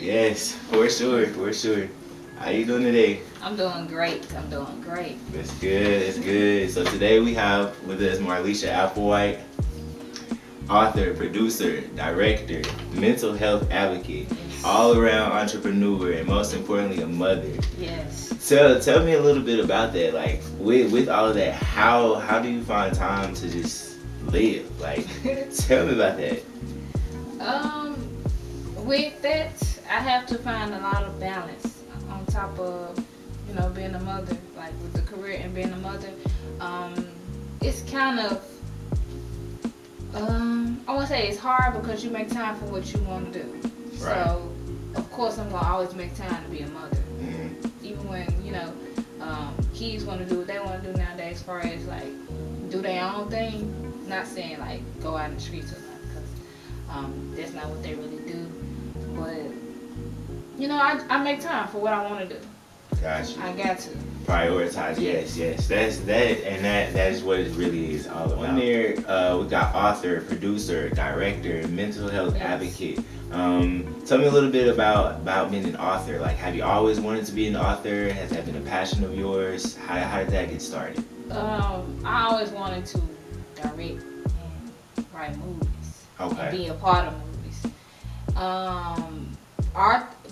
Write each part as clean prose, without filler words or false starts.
Yes, for sure, for sure. How you doing today? I'm doing great. I'm doing great. That's good, that's good. So today we have with us Marlisha Applewhite, author, producer, director, mental health advocate, Yes. all around entrepreneur, and most importantly, a mother. Yes. Tell me a little bit about that. Like with all of that, how do you find time to just live? Like, tell me about that. Um, with that, I have to find a lot of balance on top of, being a mother. Like with the career and being a mother, it's kind of, I want to say it's hard because you make time for what you want to do. Right. So, of course, I'm gonna always make time to be a mother. Mm-hmm. Even when kids want to do what they want to do nowadays, as far as like do their own thing. Not saying like go out in the streets or nothing, because that's not what they really do. But I make time for what I want to do. Gotcha. I got to Prioritize, yes. That's that, and that is what it really is all about. On there, we got author, producer, director, mental health advocate. Tell me a little bit about being an author. Like, have you always wanted to be an author? Has that been a passion of yours? How did that get started? I always wanted to direct and write movies. Okay. And be a part of movies.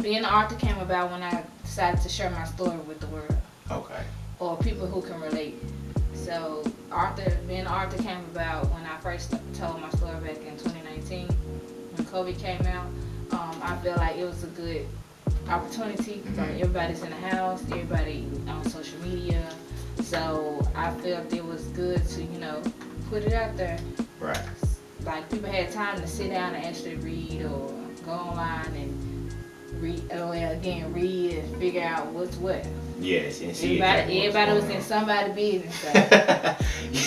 Being an author came about when I decided to share my story with the world. Okay. Or people who can relate. So being an author came about when I first told my story back in 2019 when COVID came out. I felt like it was a good opportunity. Mm-hmm. Like everybody's in the house, everybody on social media. So I felt it was good to, put it out there. Right. Like people had time to sit down and actually read or go online and read and figure out what's what. Yes, and see everybody was in somebody's business. So.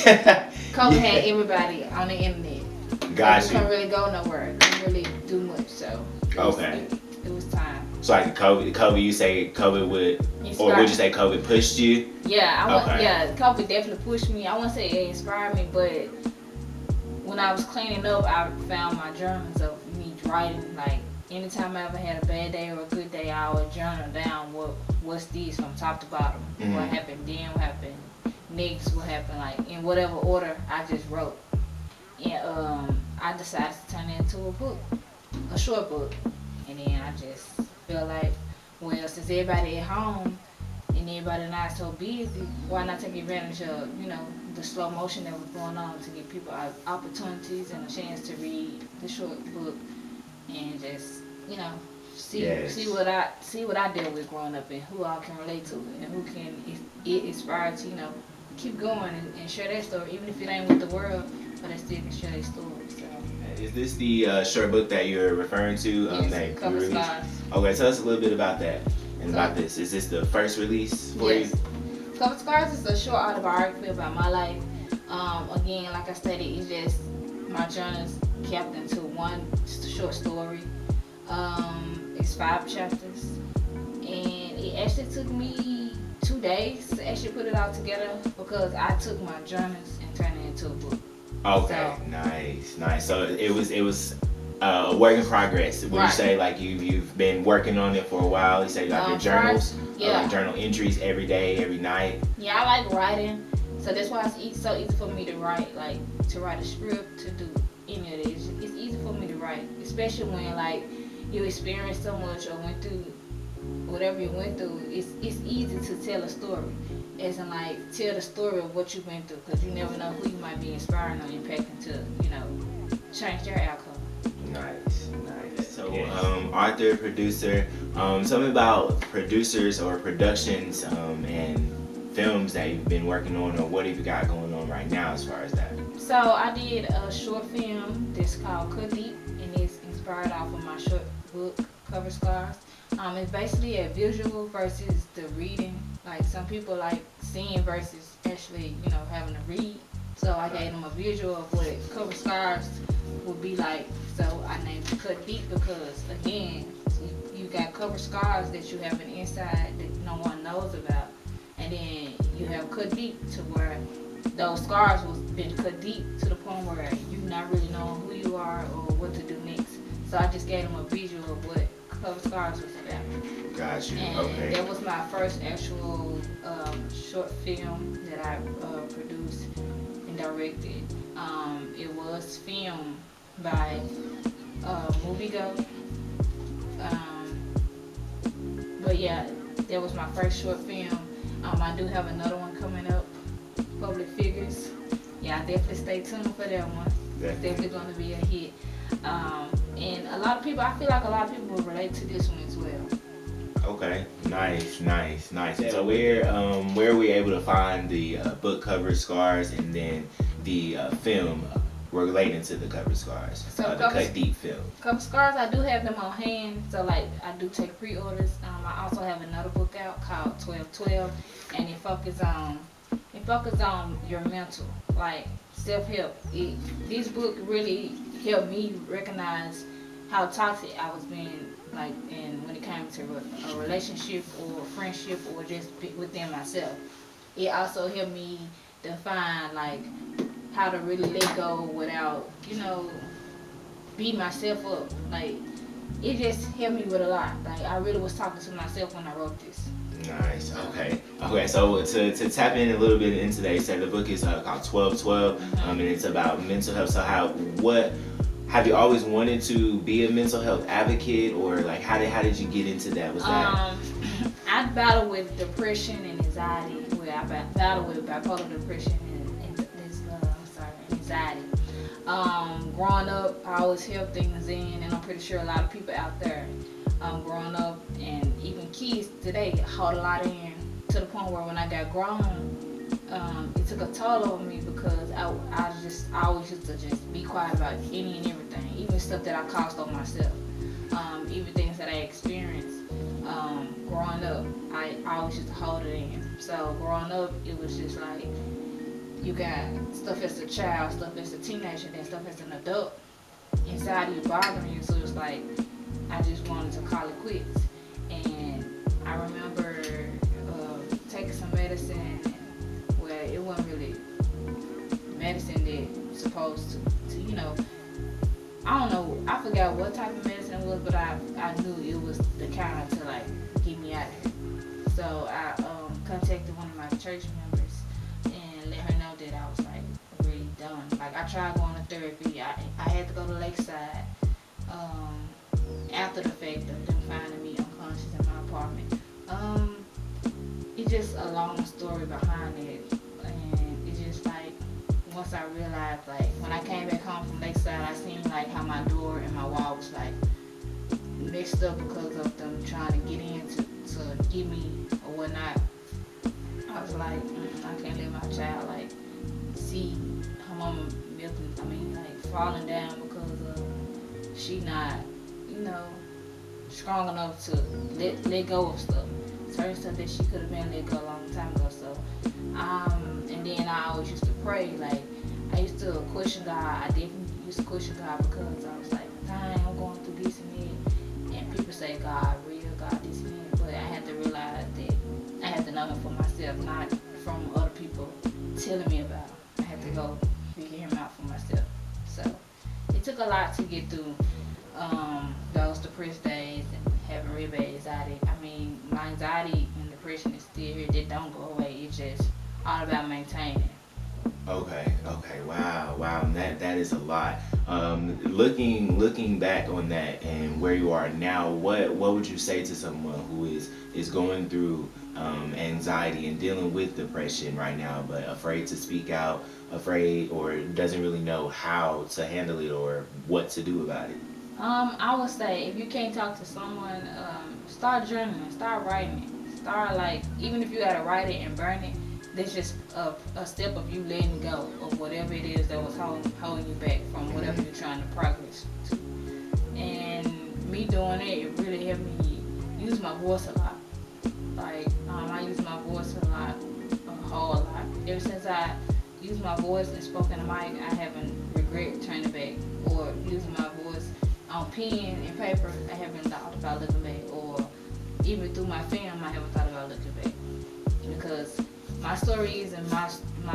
Yeah. COVID had everybody on the internet. Gotcha. You couldn't really go nowhere. Couldn't really do much. So Okay. It was time. So like COVID, you say COVID would, or would you say COVID pushed you? Yeah, COVID definitely pushed me. I wouldn't say it inspired me, but when I was cleaning up, I found my journals of me writing. Like anytime I ever had a bad day or a good day, I would journal down what's these from top to bottom. Mm-hmm. What happened then, what happened next, what happened, like in whatever order I just wrote. And I decided to turn it into a book, a short book. And then I just feel like, well, since everybody at home and everybody not so busy, why not take advantage of, the slow motion that was going on to give people opportunities and a chance to read the short book and just, see what I dealt with growing up and who I can relate to and who can it inspire to, keep going and share their story, even if it ain't with the world, but they still can share their story. So. Is this the short book that you're referring to? Yes, Cover Scars. Okay, tell us a little bit about that and about this. Is this the first release for you? Cover Scars is a short autobiography about my life. Again, like I stated, it's just my journals kept into one short story. It's 5 chapters, and it actually took me 2 days to actually put it all together because I took my journals and turned it into a book. Okay, so, nice. So it was a work in progress. Would you say like you've been working on it for a while? You say you got your journals, like journal entries every day, every night. Yeah, I like writing, so that's why it's so easy for me to write. Like to write a script, to do any of this. It's easy for me to write, especially when like you experience so much or went through whatever you went through. It's easy to tell a story. As in, like, tell the story of what you've been through, because you never know who you might be inspiring or impacting to, change their outcome. Nice. So, author, producer, tell me about producers or productions and films that you've been working on, or what have you got going on right now as far as that? So, I did a short film that's called Cut Deep, and it's inspired off of my short book, Cover Scars. It's basically a visual versus the reading. Like some people like seeing versus actually, having to read. So I gave them a visual of what Cover Scars would be like. So I named it Cut Deep because again, you got cover scars that you have an inside that no one knows about, and then you have cut deep to where those scars was been cut deep to the point where you not really knowing who you are or what to do next. So I just gave them a visual of what Cover Scars was about. Got you. And Okay. that was my first actual short film that I produced and directed. It was filmed by Movie Go. Um, but yeah, that was my first short film. I do have another one coming up, Public Figures. Yeah, definitely stay tuned for that one. It's definitely going to be a hit. And a lot of people, I feel like a lot of people will relate to this one as well. Okay, nice. So where are we able to find the book cover scars and then the film relating to the cover scars, So the Cut Deep film? Cover Scars, I do have them on hand. So like I do take pre-orders. I also have another book out called 1212, and it focuses on your mental, like self-help. This book really helped me recognize how toxic I was being, like, and when it came to a relationship or a friendship or just within myself. It also helped me define like how to really let go without, beat myself up. Like it just helped me with a lot. Like I really was talking to myself when I wrote this. Nice. Okay. So to tap in a little bit into that, you said the book is called 1212, and it's about mental health. So what have you always wanted to be a mental health advocate, or like how did you get into that? Was that? I battle with depression and anxiety. Where I battle with bipolar depression and anxiety. Growing up, I always held things in, and I'm pretty sure a lot of people out there, growing up, and even kids today, hold a lot in to the point where when I got grown, it took a toll over me because I always used to just be quiet about any and everything, even stuff that I caused on myself, even things that I experienced. Growing up, I always used to hold it in. So growing up, it was just like you got stuff as a child, stuff as a teenager, then stuff as an adult inside of you bothering you. So it was like I just wanted to call it quits. And I remember taking some medicine where it wasn't really medicine that was supposed to I don't know, I forgot what type of medicine it was, but I knew it was the kind to like get me out of here. So I contacted one of my church members and let her know that I was like really done. Like I tried going to therapy. I had to go to Lakeside after the fact of them finding me unconscious in my apartment. It's just a long story behind it, and it's just like once I realized, like when I came back home from Lakeside, I seen like how my door and my wall was like mixed up because of them trying to get in to get me or whatnot. I was like, I can't let my child like see her mama falling down because she not, strong enough to let go of stuff. Certain stuff that she could have been let go a long time ago. So, and then I always used to pray. Like I used to question God. I definitely used to question God because I was like, dang, I'm going through this and that. And people say God real, God this and that. But I had to realize that I had to know Him for myself, not from other people telling me about Him. I had to go figure Him out for myself. So it took a lot to get through those depressed days and having real bad anxiety. I mean, my anxiety and depression is still here. They don't go away. It's just all about maintaining. Okay. Wow. That is a lot. Looking back on that and where you are now, what would you say to someone who is going through anxiety and dealing with depression right now, but afraid to speak out, afraid or doesn't really know how to handle it or what to do about it? I would say if you can't talk to someone, start journaling, start writing it. Start like, even if you gotta write it and burn it, that's just a step of you letting go of whatever it is that was holding you back from whatever you're trying to progress to. And me doing it really helped me use my voice a lot. Like, I use my voice a lot, a whole lot. Ever since I used my voice and spoken to mic, I haven't regret turning back, or using my voice on pen and paper. I haven't thought about looking back, or even through my film, I haven't thought about looking back. Because my story isn't my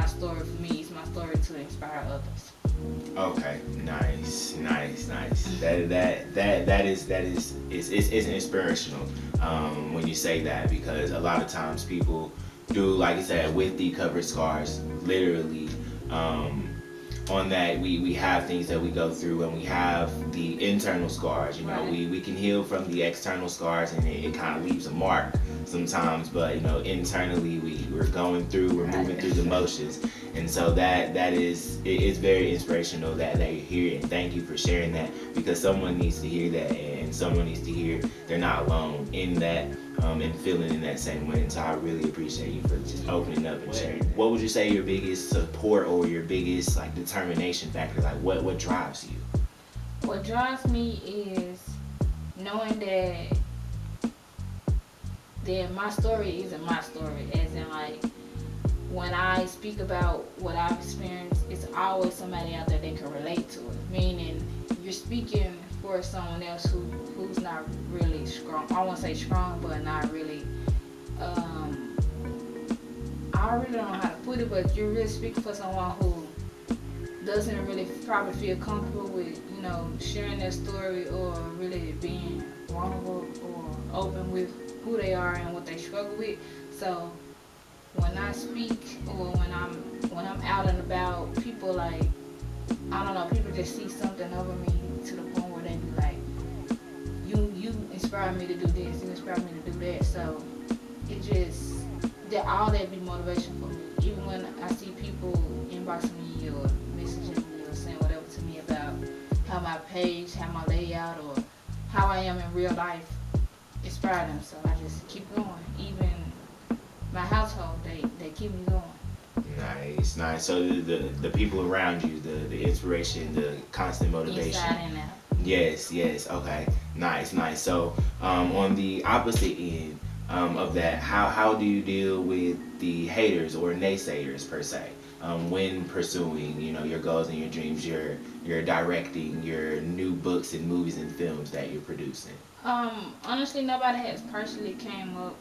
story for me, it's my story to inspire others. Okay, nice, nice, nice. That is it's inspirational when you say that, because a lot of times people do, like I said, with the covered scars, literally. Um, on that, we have things that we go through, and we have the internal scars. Right. We can heal from the external scars, and it kind of leaves a mark sometimes, but internally we're going through, we're moving Right. through the motions. And so that is, it's very inspirational that they hear it, and thank you for sharing that, because someone needs to hear that, and someone needs to hear they're not alone in that, and feeling in that same way. And so I really appreciate you for just opening up and sharing. What would you say your biggest support or your biggest like determination factor? Like what drives you? What drives me is knowing that my story isn't my story. As in, like, when I speak about what I've experienced, it's always somebody out there that can relate to it. Meaning, you're speaking for someone else who's not really strong. I won't say strong, but not really. Um, I really don't know how to put it, but you're really speaking for someone who doesn't really probably feel comfortable with sharing their story, or really being vulnerable or open with who they are and what they struggle with. So when I speak, or when I'm out and about, people, like, I don't know, people just see something over me to the point where they be like, you inspire me to do this, you inspire me to do that. So it just, that all that be motivation for me. Even when I see people inboxing me or messaging me or saying whatever to me about how my page, how my layout, or how I am in real life, inspire them. So I just keep going. Even my household, they keep me going. Nice, nice. So the people around you, the inspiration, the constant motivation. Inside and out. Yes, yes. Okay. Nice, nice. So on the opposite end of that, how do you deal with the haters or naysayers per se, when pursuing your goals and your dreams, your directing your new books and movies and films that you're producing? Honestly, nobody has personally came up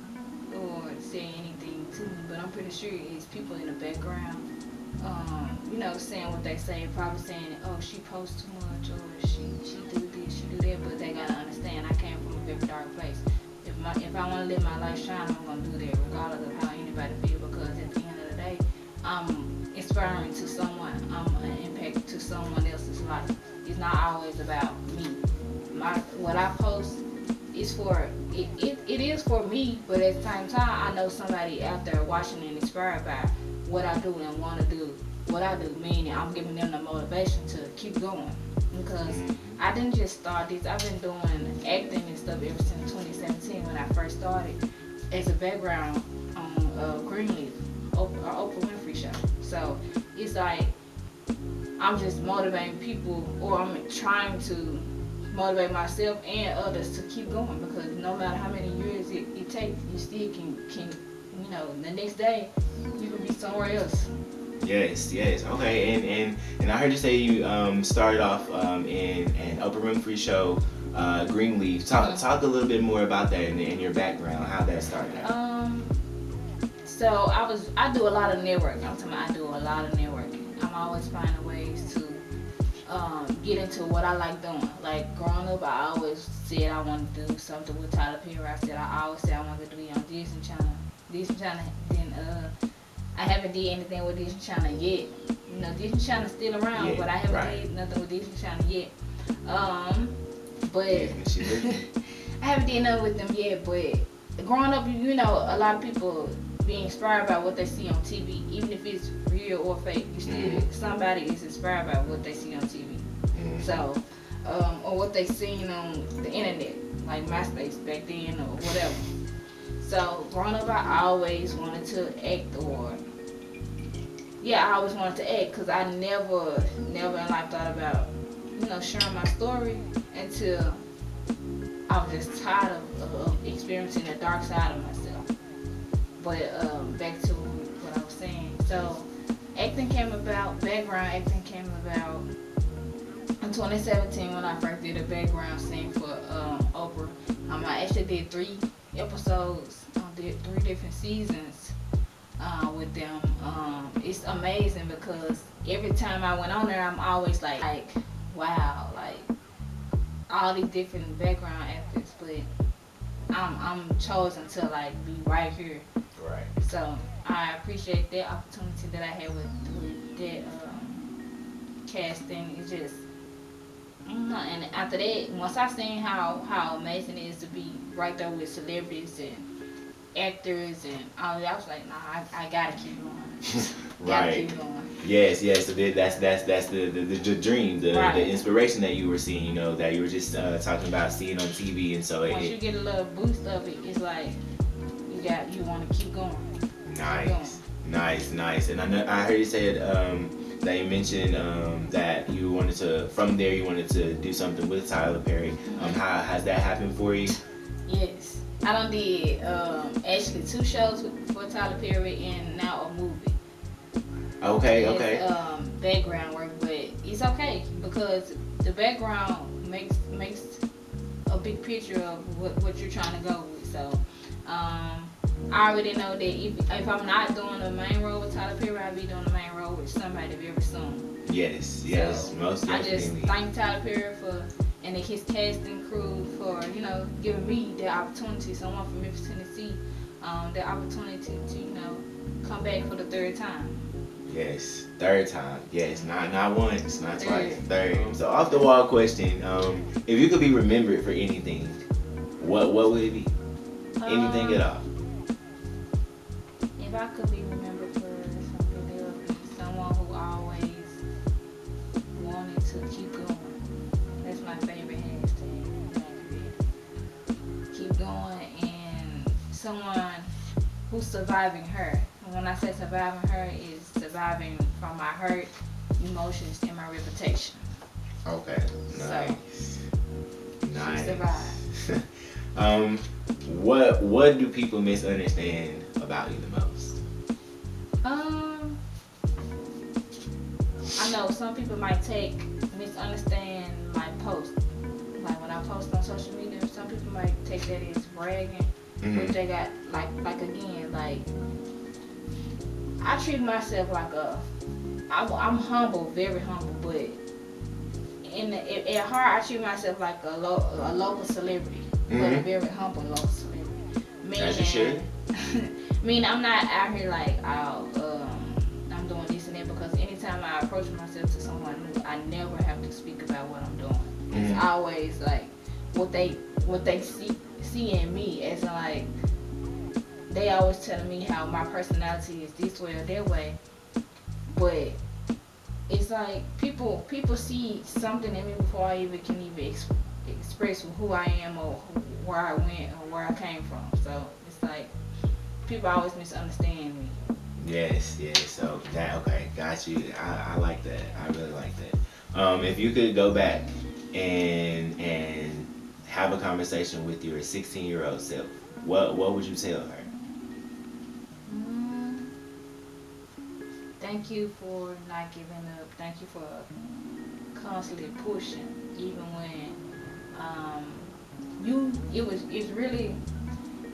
or said anything to me, but I'm pretty sure it's people in the background, saying what they say, probably saying, oh, she posts too much, or she do this, she do that, but they gotta understand I came from a very dark place. If I want to live my life shine, I'm gonna do that, regardless of how anybody feel, because at the end of the day, I'm inspiring to someone, I'm an impact to someone else's life. It's not always about me. What I post is for it is for me, but at the same time, I know somebody out there watching and inspired by what I do and want to do what I do. Meaning, I'm giving them the motivation to keep going, because I didn't just start this. I've been doing acting and stuff ever since 2017 when I first started as a background on Greenleaf, Oprah Winfrey show. So it's like I'm just motivating people, or I'm trying to motivate myself and others to keep going, because no matter how many years it takes, you still can the next day you can be somewhere else. Yes, yes. Okay, and I heard you say you started off in an Oprah Winfrey show, Greenleaf. Talk a little bit more about that and your background, how that started out. So I do a lot of networking. I do a lot of networking. I'm always finding ways to get into what I like doing. Like growing up, I always said I wanted to do something with Tyler Perry. I always said I wanted to be on Disney Channel. Disney Channel. Then I haven't did anything with Disney Channel yet. Disney Channel's still around, but I haven't did nothing with Disney Channel yet. But I haven't did nothing with them yet. But growing up, a lot of people being inspired by what they see on TV, even if it's real or fake. You still somebody is inspired by what they see on TV. So, or what they seen on the internet, like MySpace back then or whatever. So growing up, I always wanted to act, I always wanted to act, because I never in life thought about, sharing my story until I was just tired of experiencing the dark side of myself. But back to what I was saying. So background acting came about in 2017 when I first did a background scene for Oprah. I actually did 3 episodes. I did 3 different seasons with them. It's amazing because every time I went on there, I'm always like, wow, like all these different background athletes, but I'm chosen to like be right here. Right. So I appreciate that opportunity that I had with that casting. It's just and after that, once I seen how amazing it is to be right there with celebrities and actors and all that, I was like, nah, I gotta keep going. Gotta Right. keep going. Yes, yes. So that's the dream, the inspiration that you were seeing. You know, that you were just talking about seeing on TV, and so Once you get a little boost of it, it's like you want to keep going. Nice, nice, nice. And I know I heard you said that you mentioned that you wanted to from there you wanted to do something with Tyler Perry. How has that happened for you? Yes, I done did actually 2 shows for Tyler Perry and now a movie. Okay, It's, okay. background work, but it's okay because the background makes a big picture of what you're trying to go with. So I already know that if I'm not doing the main role with Tyler Perry, I'll be doing the main role with somebody very soon. Yes, yes, So most I just definitely. thank Tyler Perry for and his casting crew for giving me the opportunity, someone from Memphis, Tennessee, the opportunity to come back for the 3rd time. Yes, 3rd time. Yes, not once, not twice, 3rd. So off the wall question: if you could be remembered for anything, what would it be? Anything at all? If I could be remembered for something, it would be someone who always wanted to keep going. That's my favorite hashtag that I created. Keep going, and someone who's surviving her. And when I say surviving her, is surviving from my hurt, emotions, and my reputation. Okay, nice, She survived. nice. What do people misunderstand about you the most? Um, I know some people might misunderstand my post. Like when I post on social media, some people might take that as bragging, which they got like again, like I treat myself like I'm humble, very humble, but at heart I treat myself like a local celebrity, but a very humble local celebrity. As you should. Meaning I'm not out here like I'm doing this and that because anytime I approach myself to someone new, I never have to speak about what I'm doing. It's always like what they see in me as in like they always telling me how my personality is this way or that way, but it's like people see something in me before I can even express who I am or where I went or where I came from. So it's like people always misunderstand me. Yes, yes. So that okay, got you. I like that. I really like that. If you could go back and have a conversation with your 16-year-old self, what would you tell her? Thank you for not giving up. Thank you for constantly pushing, even when it's really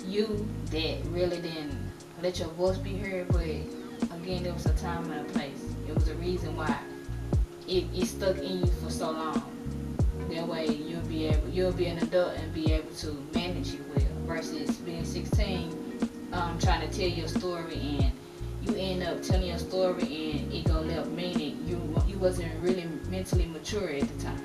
you that really didn't let your voice be heard. But again, there was a time and a place. It was a reason why it stuck in you for so long. That way you'll be an adult and be able to manage it well versus being 16, trying to tell your story and you end up telling your story and it go left, meaning you wasn't really mentally mature at the time.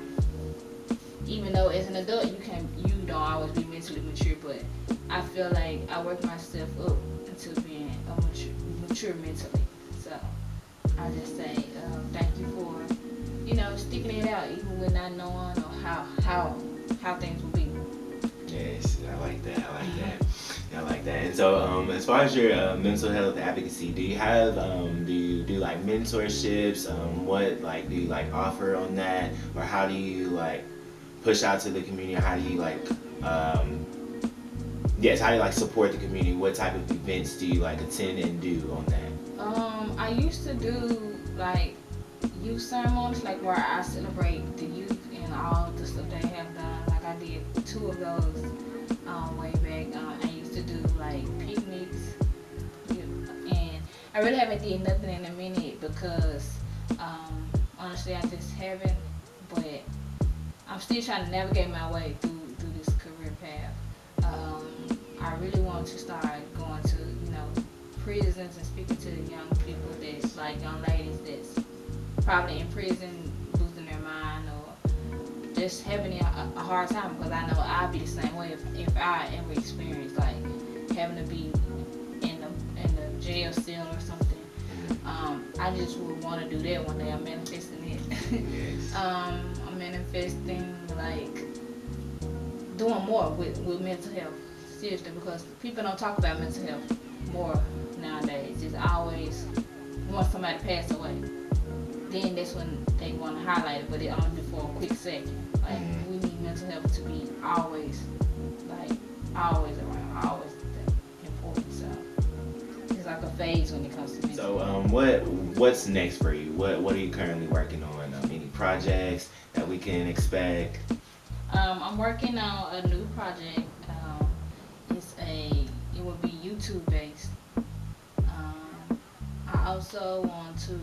Even though as an adult you don't always be mentally mature, but I feel like I worked myself up into being mature mentally. So I just say thank you for sticking it out even with not knowing or how things will be. Yes, I like that. I like that. I like that. And so, as far as your mental health advocacy, do you have do you do like mentorships? What like do you like offer on that, or how do you like push out to the community? How do you like yes, how do you like support the community? What type of events do you like attend and do on that? I used to do like youth ceremonies, like where I celebrate the youth and all the stuff they have done. Like I did 2 of those way back. I used to do like picnics, and I really haven't did nothing in a minute because honestly I just haven't. But I'm still trying to navigate my way through this career path. I really want to start going to prisons and speaking to young people that's like young ladies that's probably in prison losing their mind or just having a hard time, because I know I'd be the same way if I ever experienced like having to be in the jail cell or something. I just would want to do that one day. I'm manifesting it. I'm manifesting like doing more with mental health. Seriously, because people don't talk about mental health more nowadays. It's always once somebody passed away, then that's when they want to highlight it, but it only be for a quick second. Like we need mental health to be always around, always important. So it's like a phase when it comes to mental health. So what's next for you? What are you currently working on? Any projects that we can expect? I'm working on a new project. It will be YouTube based. I also want to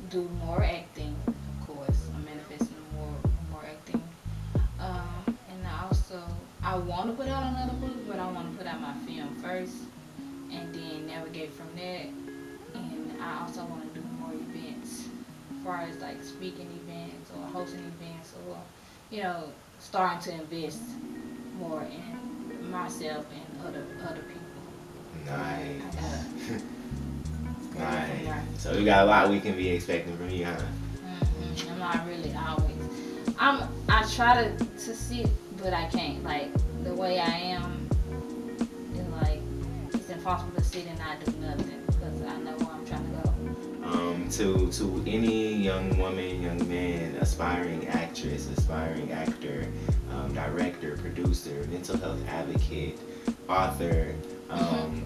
do more acting, of course. I'm manifesting more acting. And I want to put out another book, but I want to put out my film first, and then navigate from that. And I also want to do more events, as far as like speaking events or hosting events, or starting to invest more in myself and other people. Nice. Nice. So we got a lot we can be expecting from you, huh? I'm not really always. I try to sit, but I can't. Like the way I am, it's impossible to sit and not do nothing because I know where I'm trying to go. To any young woman, young man, aspiring actress, aspiring actor, director, producer, mental health advocate, author,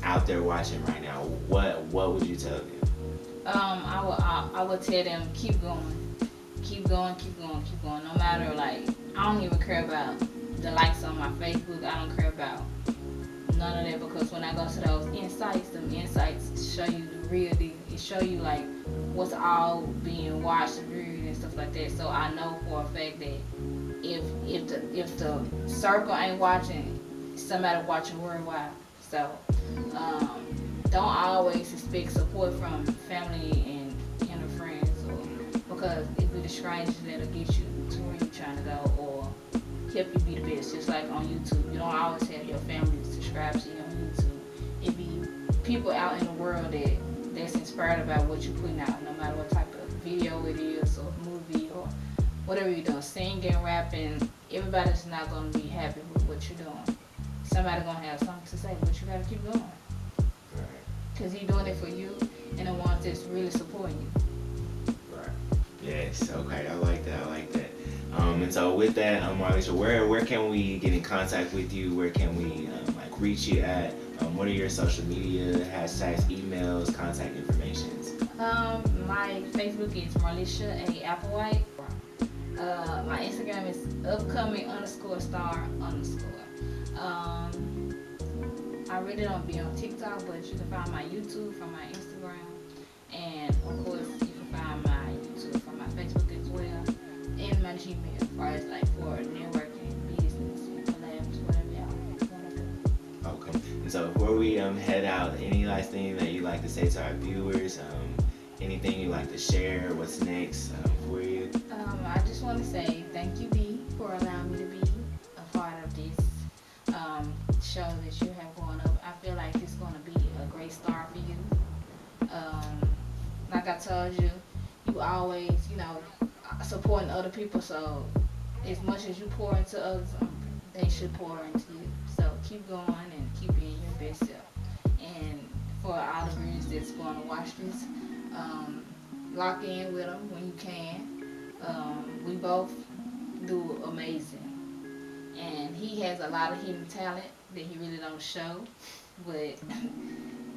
out there watching right now, what would you tell them? I would tell them keep going. No matter I don't even care about the likes on my Facebook. I don't care about none of that, because when I go to those insights, them insights show you the real deal. It show you what's all being watched and viewed and stuff like that. So I know for a fact that if the circle ain't watching, somebody watching worldwide. So don't always expect support from family and friends, because it be the strangers that'll get you to where you're trying to go or help you be the best. Just like on YouTube, you don't always have your family subscribe to you on YouTube. It be people out in the world that's inspired about what you're putting out, no matter what type of video it is or movie or whatever you're doing, singing, rapping. Everybody's not going to be happy with what you're doing. Somebody's going to have something to say, but you got to keep going. Right. Because you're doing it for you and the ones that's really supporting you. Right. Yes. Okay. I like that. And so with that, Marlisha, where can we get in contact with you? Where can we reach you at? What are your social media hashtags, emails, contact information? My Facebook is Marlisha A. Applewhite. My Instagram is upcoming_star_. I really don't be on TikTok, but you can find my YouTube from my Instagram, and of course you can find my YouTube from my Facebook as well, and my Gmail, as far as for networking, business, collabs, whatever y'all want to do. Okay. And so before we head out, any last thing that you'd like to say to our viewers? Anything you'd like to share? What's next for you? I just want to say thank you, B, for allowing me to be a part of this show that you have going up. I feel like it's going to be a great start for you. Like I told you, you always, supporting other people. So as much as you pour into others, they should pour into you. So keep going and keep being your best self. And for all the viewers that's going to watch this, lock in with them when you can. We both do amazing. And he has a lot of hidden talent that he really don't show, but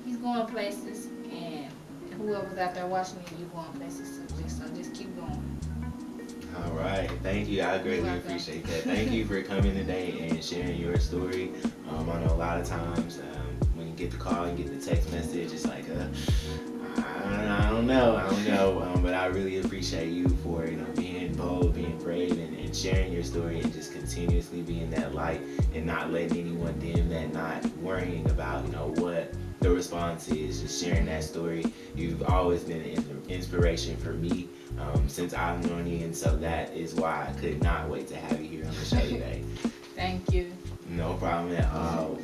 he's going places, and whoever's out there watching you, you're going places too. So just keep going. All right, thank you. I greatly appreciate that. Thank you for coming today and sharing your story. I know a lot of times when you get the call and get the text message. It's like, I don't know. But I really appreciate you for, you know, being bold, being brave, and sharing your story, and just continuously being that light and not letting anyone dim that, not worrying about, you know, what the response is, just sharing that story. You've always been an inspiration for me since I've known you, and so that is why I could not wait to have you here on the show today. Thank you. No problem at all.